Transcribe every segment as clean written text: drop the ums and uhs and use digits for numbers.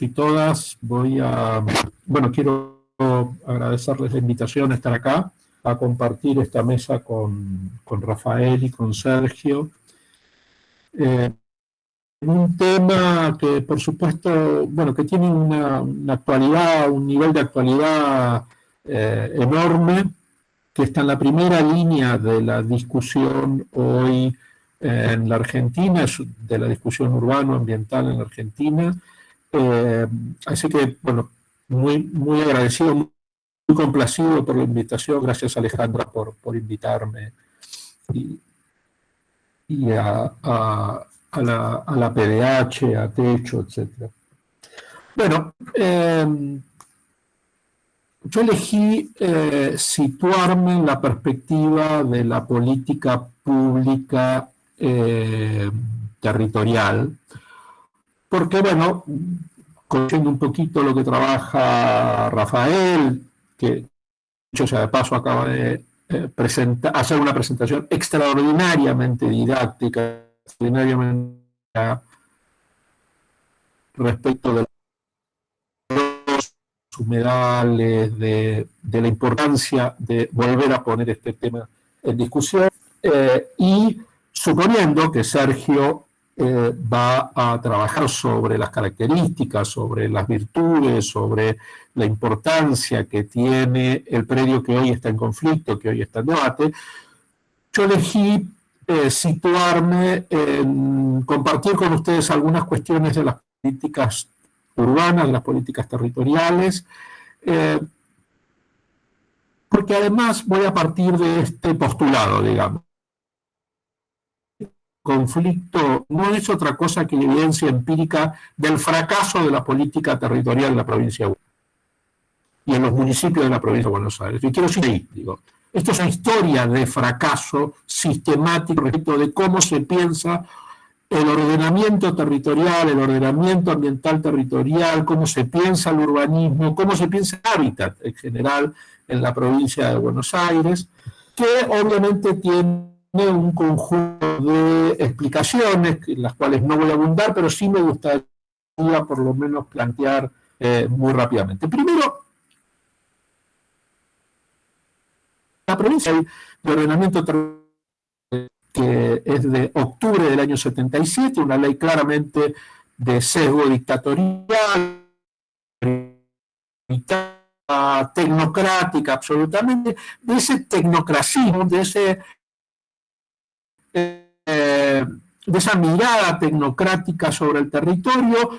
y todas, quiero agradecerles la invitación a estar acá, a compartir esta mesa con Rafael y con Sergio. Un tema que, por supuesto, que tiene una actualidad, un nivel de actualidad enorme, que está en la primera línea de la discusión hoy en la Argentina, de la discusión urbano-ambiental en la Argentina. Así que, muy agradecido, muy complacido por la invitación. Gracias, Alejandra, por invitarme y a la PDH, a Techo, etc. Bueno, yo elegí situarme en la perspectiva de la política pública territorial, porque, conociendo un poquito lo que trabaja Rafael, que dicho sea de paso acaba de hacer una presentación extraordinariamente didáctica, extraordinariamente respecto de los humedales, de la importancia de volver a poner este tema en discusión, y suponiendo que Sergio va a trabajar sobre las características, sobre las virtudes, sobre la importancia que tiene el predio que hoy está en conflicto, que hoy está en debate, yo elegí situarme en compartir con ustedes algunas cuestiones de las políticas urbanas, de las políticas territoriales, porque además voy a partir de este postulado, digamos. Conflicto no es otra cosa que evidencia empírica del fracaso de la política territorial en la provincia de Buenos Aires y en los municipios de la provincia de Buenos Aires. Y quiero decir ahí, esto es una historia de fracaso sistemático respecto de cómo se piensa el ordenamiento territorial, el ordenamiento ambiental territorial, cómo se piensa el urbanismo, cómo se piensa el hábitat en general en la provincia de Buenos Aires, que obviamente tiene un conjunto de explicaciones, en las cuales no voy a abundar, pero sí me gustaría por lo menos plantear muy rápidamente. Primero, la provincia de ordenamiento territorial, que es de octubre del año 77, una ley claramente de sesgo dictatorial, tecnocrática absolutamente, de ese tecnocracismo, de esa mirada tecnocrática sobre el territorio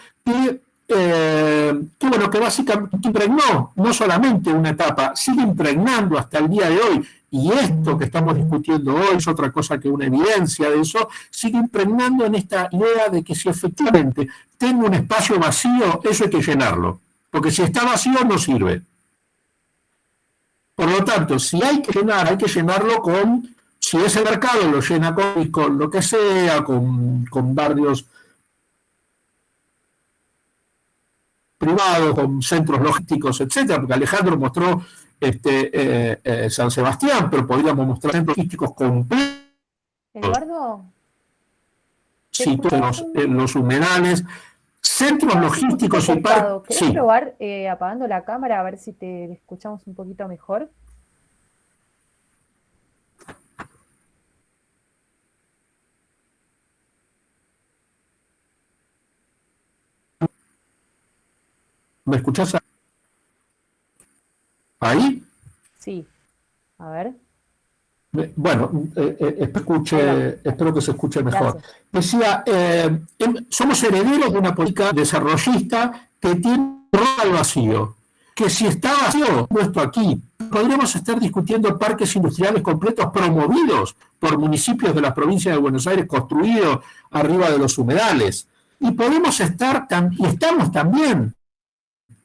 que básicamente impregnó no solamente una etapa, sigue impregnando hasta el día de hoy, y esto que estamos discutiendo hoy es otra cosa que una evidencia de eso, sigue impregnando en esta idea de que si efectivamente tengo un espacio vacío, eso hay que llenarlo, porque si está vacío no sirve. Por lo tanto, si hay que llenarlo con, si ese mercado lo llena con lo que sea, con barrios privados, con centros logísticos, etcétera, porque Alejandro mostró San Sebastián, pero podríamos mostrar centros logísticos completos. Eduardo, sí, los humedales, centros logísticos y parques. ¿Querés probar apagando la cámara a ver si te escuchamos un poquito mejor? ¿Me escuchás ahí? Sí, a ver. Bueno, espero que se escuche mejor. Gracias. Decía, somos herederos de una política desarrollista que tiene un rol al vacío, que si está vacío, puesto aquí, podríamos estar discutiendo parques industriales completos promovidos por municipios de la provincia de Buenos Aires, construidos arriba de los humedales. Y podemos estar, y estamos también,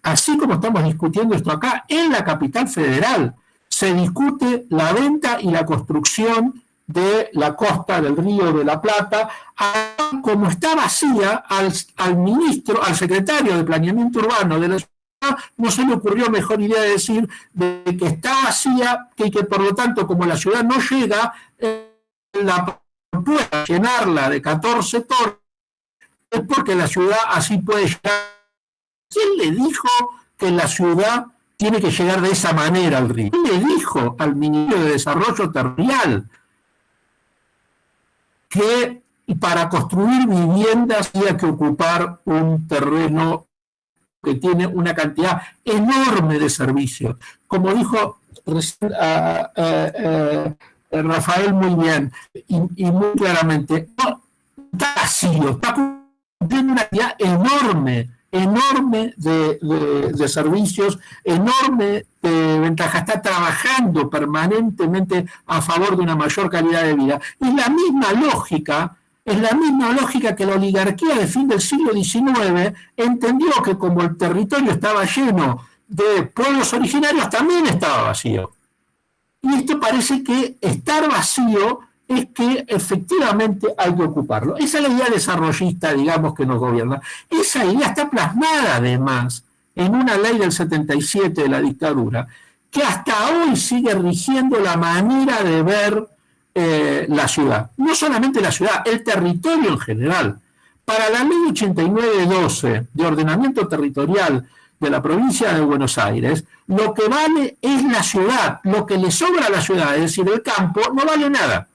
así como estamos discutiendo esto acá, en la capital federal, se discute la venta y la construcción de la costa del Río de la Plata, como está vacía, al ministro, al secretario de Planeamiento Urbano de la ciudad, no se le ocurrió mejor idea de decir de que está vacía y que por lo tanto, como la ciudad no llega, la puede llenarla de 14 torres, es porque la ciudad así puede llegar ¿Quién le dijo que la ciudad tiene que llegar de esa manera al río? ¿Quién le dijo al Ministerio de Desarrollo Territorial que para construir viviendas había que ocupar un terreno que tiene una cantidad enorme de servicios? Como dijo recién, Rafael muy bien y muy claramente, no, está vacío, está cumpliendo una cantidad enorme de servicios, enorme de ventajas, está trabajando permanentemente a favor de una mayor calidad de vida. Es la misma lógica que la oligarquía de fin del siglo XIX entendió que como el territorio estaba lleno de pueblos originarios, también estaba vacío. Y esto parece que estar vacío es que efectivamente hay que ocuparlo. Esa es la idea desarrollista, digamos, que nos gobierna. Esa idea está plasmada, además, en una ley del 77 de la dictadura, que hasta hoy sigue rigiendo la manera de ver la ciudad. No solamente la ciudad, el territorio en general. Para la ley 8912 de ordenamiento territorial de la provincia de Buenos Aires, lo que vale es la ciudad. Lo que le sobra a la ciudad, es decir, el campo, no vale nada.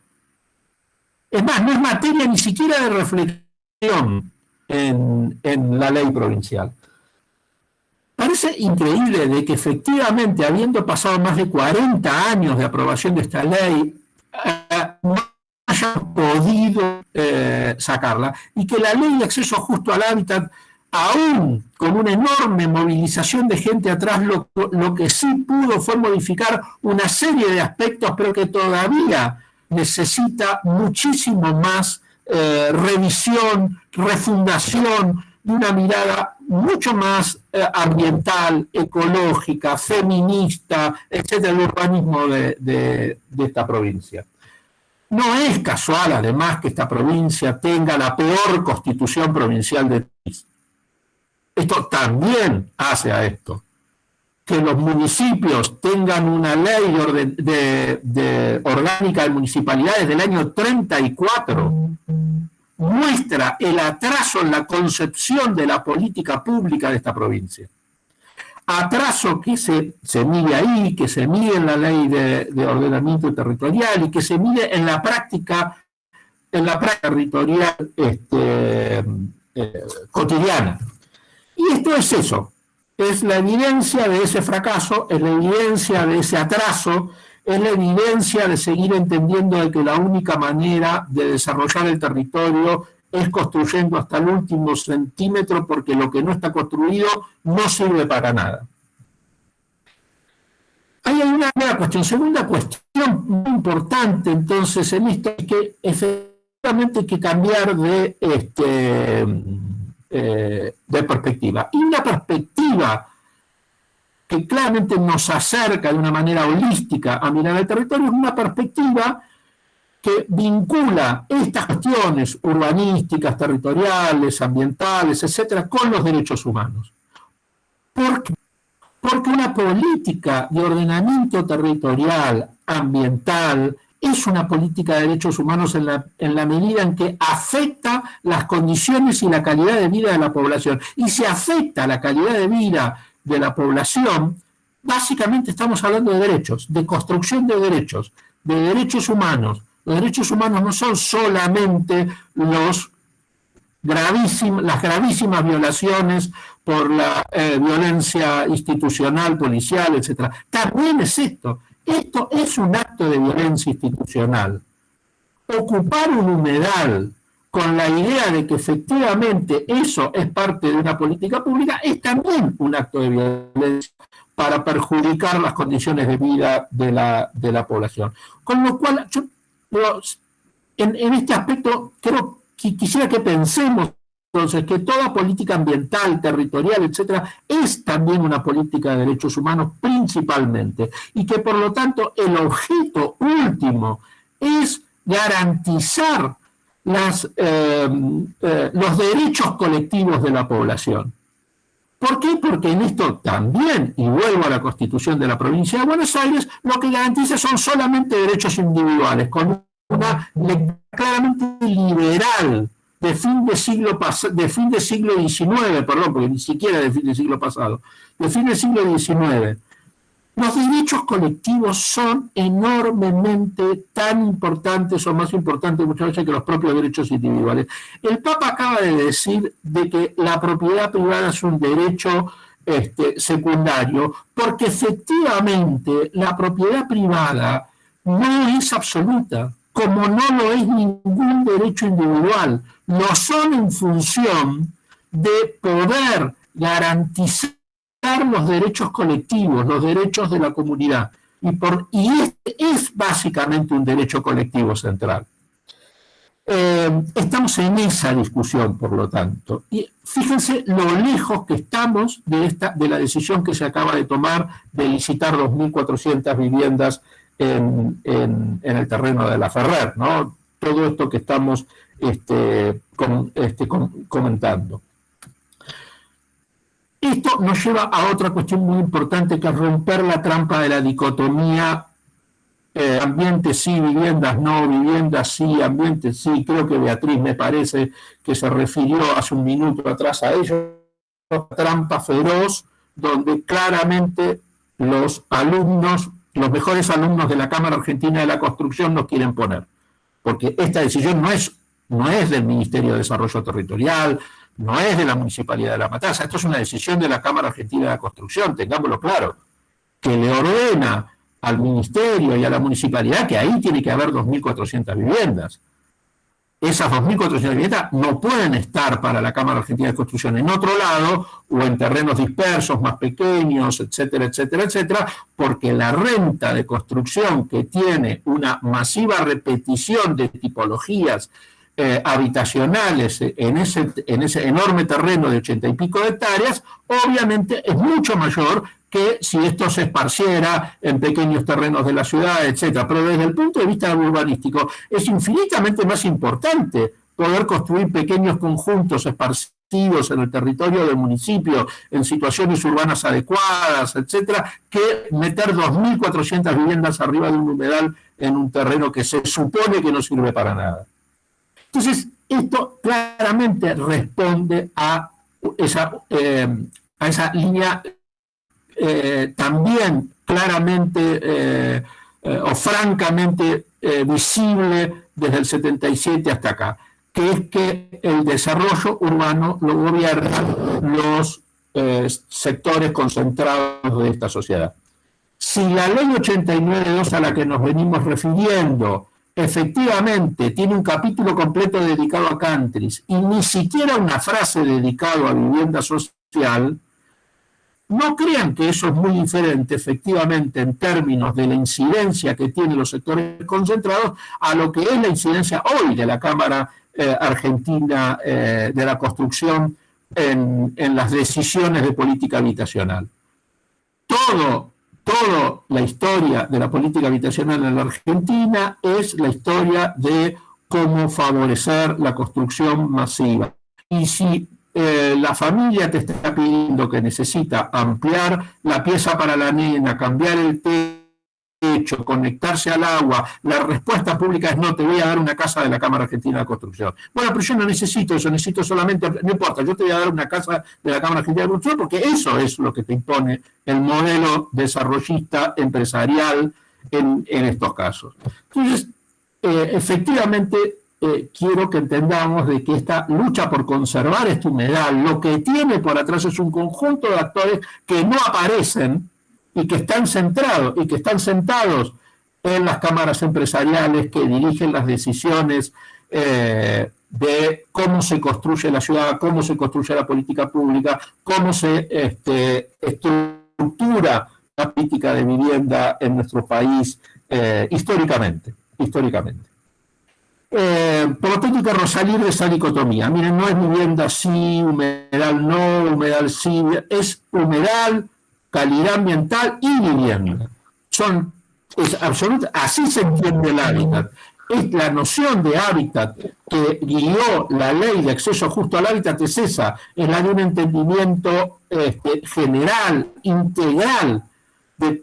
Es más, no es materia ni siquiera de reflexión en la ley provincial. Parece increíble de que efectivamente, habiendo pasado más de 40 años de aprobación de esta ley, no haya podido sacarla, y que la ley de acceso justo al hábitat, aún con una enorme movilización de gente atrás, lo que sí pudo fue modificar una serie de aspectos, pero que todavía necesita muchísimo más revisión, refundación, de una mirada mucho más ambiental, ecológica, feminista, etcétera, el urbanismo de esta provincia. No es casual, además, que esta provincia tenga la peor constitución provincial del país. Esto también hace a esto. Que los municipios tengan una ley orgánica de municipalidades del año 34 muestra el atraso en la concepción de la política pública de esta provincia. Atraso que se mide ahí, que se mide en la ley de ordenamiento territorial y que se mide en la práctica territorial cotidiana. Y esto es eso. Es la evidencia de ese fracaso, es la evidencia de ese atraso, es la evidencia de seguir entendiendo de que la única manera de desarrollar el territorio es construyendo hasta el último centímetro, porque lo que no está construido no sirve para nada. Ahí hay una primera cuestión. Segunda cuestión muy importante, entonces, en esto es que efectivamente hay que cambiar de perspectiva. Y una perspectiva que claramente nos acerca de una manera holística a mirar el territorio es una perspectiva que vincula estas cuestiones urbanísticas, territoriales, ambientales, etcétera, con los derechos humanos. ¿Por qué? Porque una política de ordenamiento territorial, ambiental, es una política de derechos humanos en la medida en que afecta las condiciones y la calidad de vida de la población. Y si afecta la calidad de vida de la población, básicamente estamos hablando de derechos, de construcción de derechos humanos. Los derechos humanos no son solamente las gravísimas violaciones por la violencia institucional, policial, etc. También es esto. Esto es un acto de violencia institucional. Ocupar un humedal con la idea de que efectivamente eso es parte de una política pública es también un acto de violencia para perjudicar las condiciones de vida de la población. Con lo cual, yo en este aspecto creo que quisiera que pensemos entonces que toda política ambiental, territorial, etcétera, es también una política de derechos humanos principalmente, y que por lo tanto el objeto último es garantizar los derechos colectivos de la población. ¿Por qué? Porque en esto también, y vuelvo a la Constitución de la Provincia de Buenos Aires, lo que garantiza son solamente derechos individuales, con una lectura claramente liberal de fin de siglo XIX, perdón, porque ni siquiera de fin del siglo pasado, de fin del siglo XIX. Los derechos colectivos son enormemente tan importantes o más importantes muchas veces que los propios derechos individuales. El Papa acaba de decir de que la propiedad privada es un derecho secundario, porque efectivamente la propiedad privada no es absoluta, como no lo es ningún derecho individual. Lo son en función de poder garantizar los derechos colectivos, los derechos de la comunidad. Y este es básicamente un derecho colectivo central. Estamos en esa discusión, por lo tanto. Y fíjense lo lejos que estamos de la decisión que se acaba de tomar de licitar 2.400 viviendas en el terreno de la Ferrer, ¿no? Todo esto que estamos comentando. Esto nos lleva a otra cuestión muy importante, que es romper la trampa de la dicotomía ambiente sí, viviendas no, viviendas sí, ambiente sí. Creo que Beatriz, me parece, que se refirió hace un minuto atrás a ello. Una trampa feroz donde claramente los mejores alumnos de la Cámara Argentina de la Construcción nos quieren poner. Porque esta decisión no es del Ministerio de Desarrollo Territorial, no es de la Municipalidad de La Matanza, esto es una decisión de la Cámara Argentina de la Construcción, tengámoslo claro, que le ordena al Ministerio y a la Municipalidad que ahí tiene que haber 2.400 viviendas. Esas 2.400 viviendas no pueden estar para la Cámara Argentina de Construcción en otro lado o en terrenos dispersos, más pequeños, etcétera, etcétera, etcétera, porque la renta de construcción, que tiene una masiva repetición de tipologías habitacionales en ese enorme terreno de 80 y pico de hectáreas, obviamente es mucho mayor que si esto se esparciera en pequeños terrenos de la ciudad, etcétera. Pero desde el punto de vista urbanístico es infinitamente más importante poder construir pequeños conjuntos esparcidos en el territorio del municipio, en situaciones urbanas adecuadas, etcétera, que meter 2.400 viviendas arriba de un humedal en un terreno que se supone que no sirve para nada. Entonces, esto claramente responde a esa línea también claramente o francamente visible desde el 77 hasta acá, que es que el desarrollo urbano lo gobiernan los sectores concentrados de esta sociedad. Si la ley 89.2 a la que nos venimos refiriendo efectivamente tiene un capítulo completo dedicado a countries y ni siquiera una frase dedicada a vivienda social, no crean que eso es muy diferente efectivamente en términos de la incidencia que tienen los sectores concentrados a lo que es la incidencia hoy de la Cámara Argentina de la Construcción en las decisiones de política habitacional. Toda la historia de la política habitacional en la Argentina es la historia de cómo favorecer la construcción masiva. Y si la familia te está pidiendo que necesita ampliar la pieza para la nena, cambiar el techo, conectarse al agua, la respuesta pública es no, te voy a dar una casa de la Cámara Argentina de Construcción. Bueno, pero yo no necesito eso, necesito solamente, no importa, yo te voy a dar una casa de la Cámara Argentina de Construcción porque eso es lo que te impone el modelo desarrollista empresarial en estos casos. Entonces, efectivamente, quiero que entendamos de que esta lucha por conservar este humedal, lo que tiene por atrás es un conjunto de actores que no aparecen y que están sentados en las cámaras empresariales que dirigen las decisiones de cómo se construye la ciudad, cómo se construye la política pública, cómo se estructura la política de vivienda en nuestro país históricamente. Por lo tanto, hay que salir de esa dicotomía. Miren, no es vivienda sí, humedal no, humedal sí, es humedal, calidad ambiental y vivienda. Es absoluta, así se entiende el hábitat. Es la noción de hábitat que guió la ley de acceso justo al hábitat, es esa, es la de un entendimiento general, integral de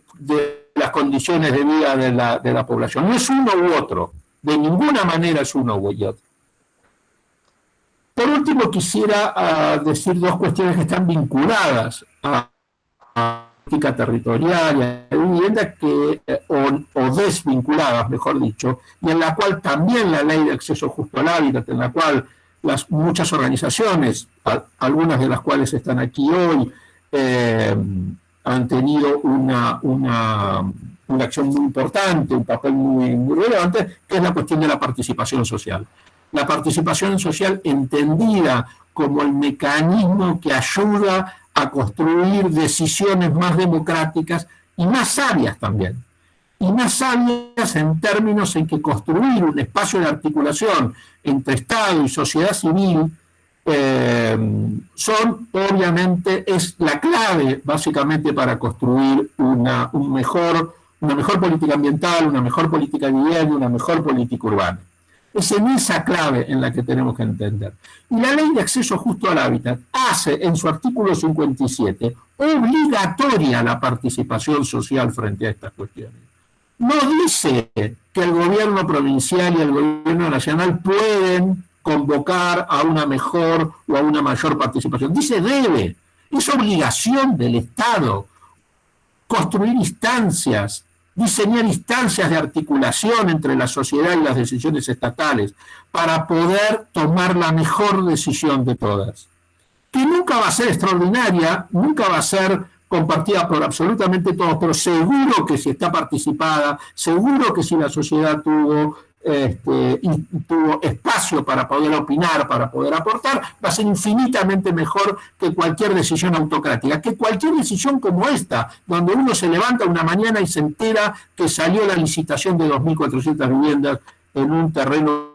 las condiciones de vida de la población. No es uno u otro, de ninguna manera es uno u otro. Por último, quisiera decir dos cuestiones que están vinculadas a la política territorial y a la vivienda, o desvinculadas, mejor dicho, y en la cual también la ley de acceso justo al hábitat, en la cual muchas organizaciones, algunas de las cuales están aquí hoy, han tenido una acción muy importante, un papel muy relevante, que es la cuestión de la participación social. La participación social entendida como el mecanismo que ayuda a construir decisiones más democráticas y más sabias también. Y más sabias en términos en que construir un espacio de articulación entre Estado y sociedad civil obviamente, es la clave básicamente para construir una mejor política ambiental, una mejor política de vivienda, una mejor política urbana. Es en esa clave en la que tenemos que entender. Y la ley de acceso justo al hábitat hace en su artículo 57 obligatoria la participación social frente a estas cuestiones. No dice que el gobierno provincial y el gobierno nacional pueden convocar a una mejor o a una mayor participación. Dice debe, es obligación del Estado construir instancias, diseñar instancias de articulación entre la sociedad y las decisiones estatales para poder tomar la mejor decisión de todas. Que nunca va a ser extraordinaria, nunca va a ser compartida por absolutamente todos, pero seguro que si está participada, seguro que si la sociedad tuvo espacio para poder opinar, para poder aportar, va a ser infinitamente mejor que cualquier decisión autocrática, que cualquier decisión como esta, donde uno se levanta una mañana y se entera que salió la licitación de 2.400 viviendas en un terreno,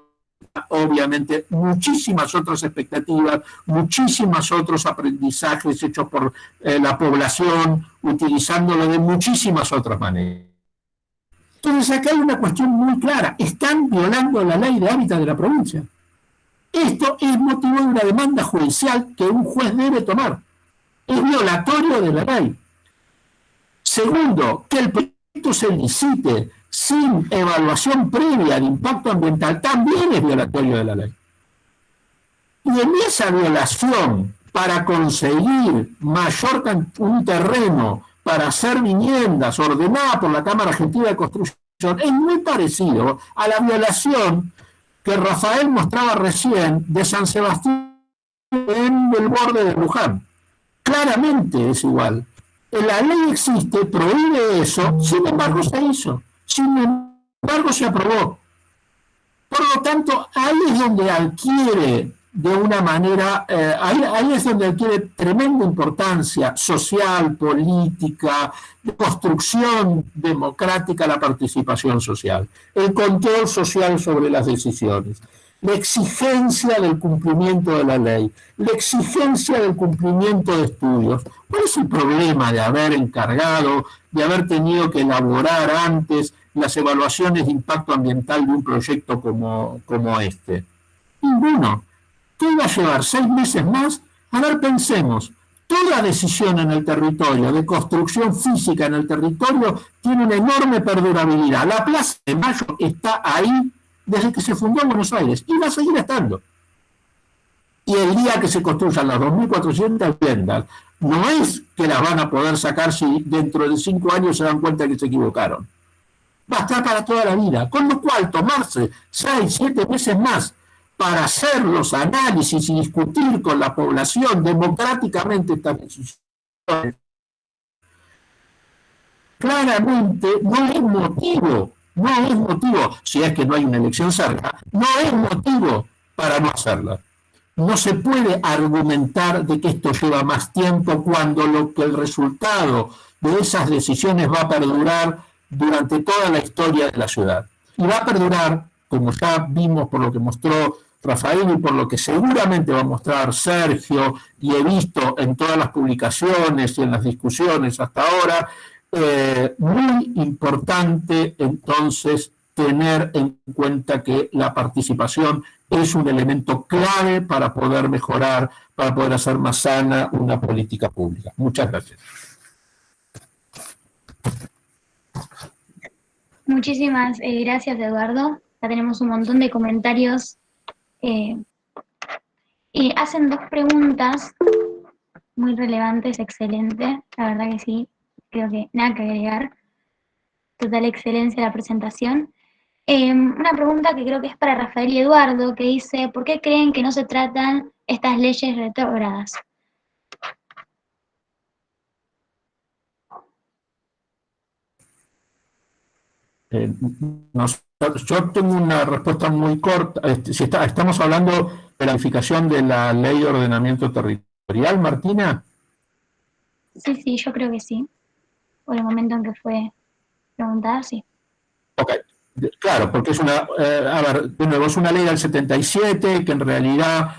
obviamente muchísimas otras expectativas, muchísimos otros aprendizajes hechos por la población, utilizándolo de muchísimas otras maneras. Entonces acá hay una cuestión muy clara, están violando la ley de hábitat de la provincia. Esto es motivo de una demanda judicial que un juez debe tomar. Es violatorio de la ley. Segundo, que el proyecto se licite sin evaluación previa de impacto ambiental también es violatorio de la ley. Y en esa violación, para conseguir un terreno para hacer viviendas ordenada por la Cámara Argentina de Construcción, es muy parecido a la violación que Rafael mostraba recién de San Sebastián en el borde de Luján. Claramente es igual. La ley existe, prohíbe eso, sin embargo se hizo, sin embargo se aprobó. Por lo tanto, ahí es donde adquiere de una manera, ahí es donde adquiere tremenda importancia social, política, de construcción democrática la participación social, el control social sobre las decisiones, la exigencia del cumplimiento de la ley, la exigencia del cumplimiento de estudios. ¿Cuál es el problema de haber encargado, de haber tenido que elaborar antes las evaluaciones de impacto ambiental de un proyecto como este? Ninguno. ¿Qué iba a llevar 6 meses más? A ver, pensemos. Toda decisión en el territorio, de construcción física en el territorio, tiene una enorme perdurabilidad. La Plaza de Mayo está ahí desde que se fundó en Buenos Aires y va a seguir estando. Y el día que se construyan las 2.400 viviendas, no es que las van a poder sacar si dentro de 5 años se dan cuenta que se equivocaron. Va a estar para toda la vida. Con lo cual, tomarse 6, 7 meses más para hacer los análisis y discutir con la población democráticamente estas decisiones, claramente no es motivo, si es que no hay una elección cerca, no es motivo para no hacerla. No se puede argumentar de que esto lleva más tiempo cuando el resultado de esas decisiones va a perdurar durante toda la historia de la ciudad. Y va a perdurar, como ya vimos por lo que mostró Rafael y por lo que seguramente va a mostrar Sergio, y he visto en todas las publicaciones y en las discusiones hasta ahora, muy importante entonces tener en cuenta que la participación es un elemento clave para poder mejorar, para poder hacer más sana una política pública. Muchas gracias. Muchísimas gracias, Eduardo. Ya tenemos un montón de comentarios Hacen dos preguntas muy relevantes, excelente, la verdad que sí, creo que nada que agregar, total excelencia la presentación. Una pregunta que creo que es para Rafael y Eduardo, que dice, ¿por qué creen que no se tratan estas leyes retrógradas? Yo tengo una respuesta muy corta. Si estamos hablando de la modificación de la ley de ordenamiento territorial, Martina. Sí, yo creo que sí. Por el momento en que fue preguntada, sí. Ok, claro, porque es a ver, de nuevo, es una ley del 77 que en realidad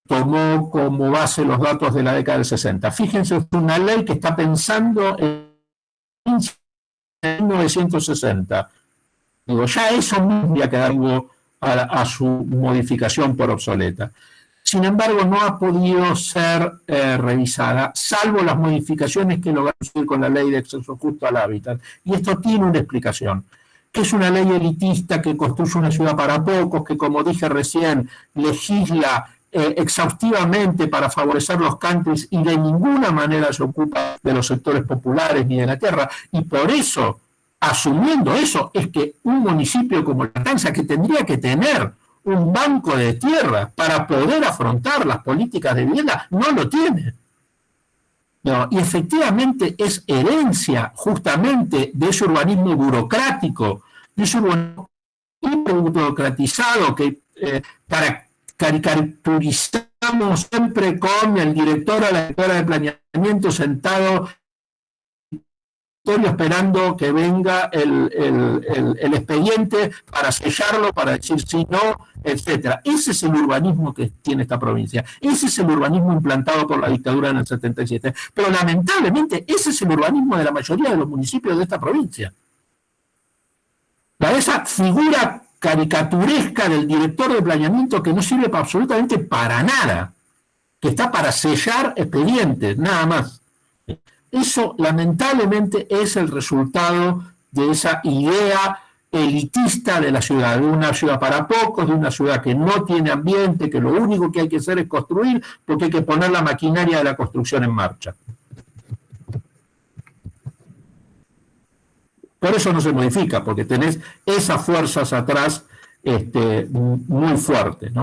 tomó como base los datos de la década del 60. Fíjense, es una ley que está pensando en 1960. Digo, ya eso no había quedado a su modificación por obsoleta. Sin embargo, no ha podido ser revisada, salvo las modificaciones que lograron hacer con la ley de acceso justo al hábitat. Y esto tiene una explicación, que es una ley elitista que construye una ciudad para pocos, que como dije recién, legisla exhaustivamente para favorecer los countries y de ninguna manera se ocupa de los sectores populares ni de la tierra. Y por eso, asumiendo eso, es que un municipio como La Matanza, que tendría que tener un banco de tierra para poder afrontar las políticas de vivienda, no lo tiene. No, y efectivamente es herencia justamente de ese urbanismo burocrático, de ese urbanismo burocratizado que caricaturizamos siempre con el director o la directora de planeamiento sentado esperando que venga el expediente para sellarlo, para decir sí, no, etcétera. Ese es el urbanismo que tiene esta provincia. Ese es el urbanismo implantado por la dictadura en el 77. Pero lamentablemente ese es el urbanismo de la mayoría de los municipios de esta provincia. Esa figura caricaturesca del director de planeamiento que no sirve absolutamente para nada, que está para sellar expedientes, nada más. Eso lamentablemente es el resultado de esa idea elitista de la ciudad, de una ciudad para pocos, de una ciudad que no tiene ambiente, que lo único que hay que hacer es construir porque hay que poner la maquinaria de la construcción en marcha. Por eso no se modifica, porque tenés esas fuerzas atrás muy fuertes, ¿no?